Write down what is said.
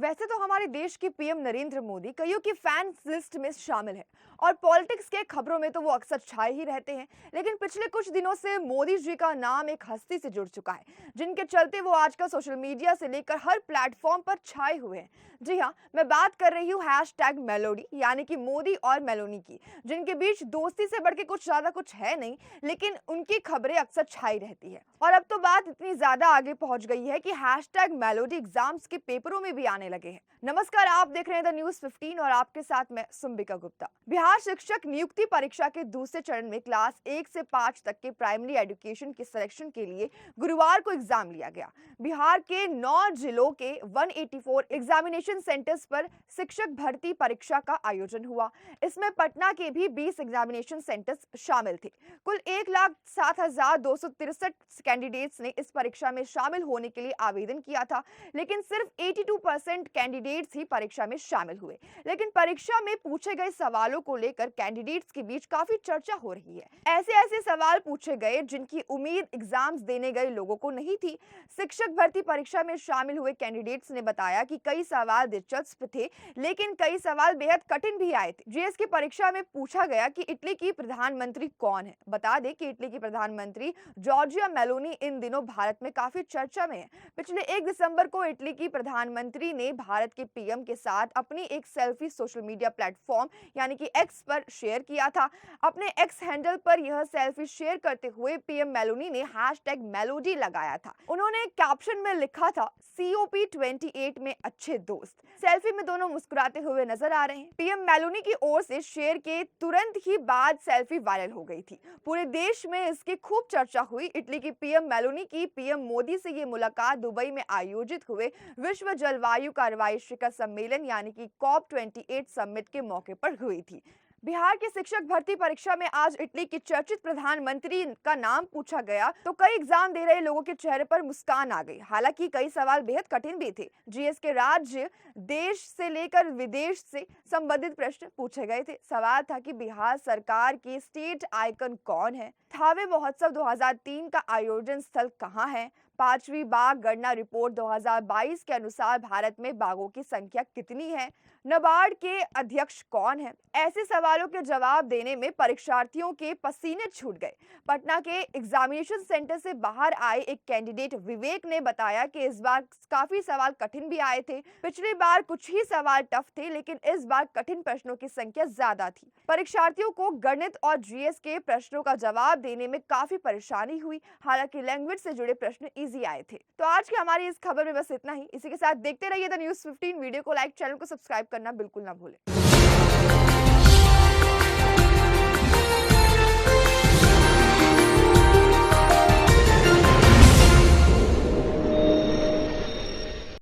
वैसे तो हमारे देश के पीएम नरेंद्र मोदी कईयों की फैंस लिस्ट में शामिल है और पॉलिटिक्स के खबरों में तो वो अक्सर छाए ही रहते हैं। लेकिन पिछले कुछ दिनों से मोदी जी का नाम एक हस्ती से जुड़ चुका है, जिनके चलते वो आजकल सोशल मीडिया से लेकर हर प्लेटफॉर्म पर छाए हुए हैं। जी हाँ, मैं बात कर रही हूँ हैशटैग मेलोडी यानी कि मोदी और मेलोनी की, जिनके बीच दोस्ती से बढ़ के कुछ ज्यादा कुछ है नहीं, लेकिन उनकी खबरें अक्सर छाई रहती है। और अब तो बात इतनी ज्यादा आगे पहुंच गई है कि हैशटैग मेलोडी एग्जाम्स के पेपरों में भी आने लगे हैं। नमस्कार, आप देख रहे हैं द न्यूज 15 और आपके साथ मैं सुंबिका गुप्ता। बिहार शिक्षक नियुक्ति परीक्षा के दूसरे चरण में क्लास 1 से 5 तक के प्राइमरी एजुकेशन के सिलेक्शन के लिए गुरुवार को एग्जाम लिया गया। बिहार के 9 जिलों के 184 एग्जामिनेशन सेंटर्स पर शिक्षक भर्ती परीक्षा का आयोजन हुआ। इसमें पटना के भी 20 एग्जामिनेशन सेंटर्स शामिल थे। कुल 1,07,263 कैंडिडेट्स ने इस परीक्षा में शामिल होने के लिए आवेदन किया था, लेकिन सिर्फ 82% कैंडिडेट्स ही परीक्षा में शामिल हुए। लेकिन परीक्षा में पूछे गए सवालों को लेकर कैंडिडेट्स के बीच काफी चर्चा हो रही है। ऐसे सवाल पूछे गए जिनकी उम्मीद एग्जाम्स देने गए लोगों को नहीं थी। शिक्षक भर्ती परीक्षा में शामिल हुए कैंडिडेट्स ने बताया कि कई सवाल दिलचस्प थे, लेकिन कई सवाल बेहद कठिन भी आए थे। जीएस की परीक्षा में पूछा गया कि इटली की प्रधानमंत्री कौन है। बता दें कि इटली की प्रधानमंत्री जॉर्जिया मेलोनी इन दिनों भारत में काफी चर्चा में है। पिछले 1 दिसंबर को इटली की प्रधानमंत्री ने भारत के पीएम के साथ अपनी एक सेल्फी सोशल मीडिया प्लेटफॉर्म यानी कि एक्स पर शेयर किया था। अपने एक्स हैंडल पर यह सेल्फी शेयर करते हुए पीएम मेलोनी ने हैशटैग मेलोडी लगाया था। उन्होंने कैप्शन में लिखा था, COP28 में अच्छे दोस्त। सेल्फी में दोनों मुस्कुराते हुए नजर आ रहे हैं। पीएम मेलोनी की ओर से शेयर के तुरंत ही बाद सेल्फी वायरल हो गई थी। पूरे देश में इसकी खूब चर्चा हुई। इटली की पीएम मेलोनी की पीएम मोदी से ये मुलाकात दुबई में आयोजित हुए विश्व जलवायु कार्रवाई शिखर सम्मेलन यानी कि COP28 समिट के मौके पर हुई थी। बिहार की शिक्षक भर्ती परीक्षा में आज इटली की चर्चित प्रधानमंत्री का नाम पूछा गया तो कई एग्जाम दे रहे लोगों के चेहरे पर मुस्कान आ गई। हालांकि कई सवाल बेहद कठिन भी थे। जीएस के राज्य, देश से लेकर विदेश से संबंधित प्रश्न पूछे गए थे। सवाल था कि बिहार सरकार की स्टेट आइकन कौन है, थावे महोत्सव 2003 का आयोजन स्थल कहाँ है, 5वीं बाघ गणना रिपोर्ट 2022 के अनुसार भारत में बाघों की संख्या कितनी है, नाबार्ड के अध्यक्ष कौन है। ऐसे सवालों के जवाब देने में परीक्षार्थियों के पसीने छूट गए। पटना के एग्जामिनेशन सेंटर से बाहर आए एक कैंडिडेट विवेक ने बताया कि इस बार काफी सवाल कठिन भी आए थे। पिछली बार कुछ ही सवाल टफ थे, लेकिन इस बार कठिन प्रश्नों की संख्या ज्यादा थी। परीक्षार्थियों को गणित और जीएस के प्रश्नों का जवाब देने में काफी परेशानी हुई। हालांकि लैंग्वेज से जुड़े प्रश्न इजी आए थे। तो आज की हमारी इस खबर में बस इतना ही। इसी के साथ देखते रहिए द न्यूज 15। वीडियो को लाइक, चैनल को सब्सक्राइब करना बिल्कुल ना भूलें।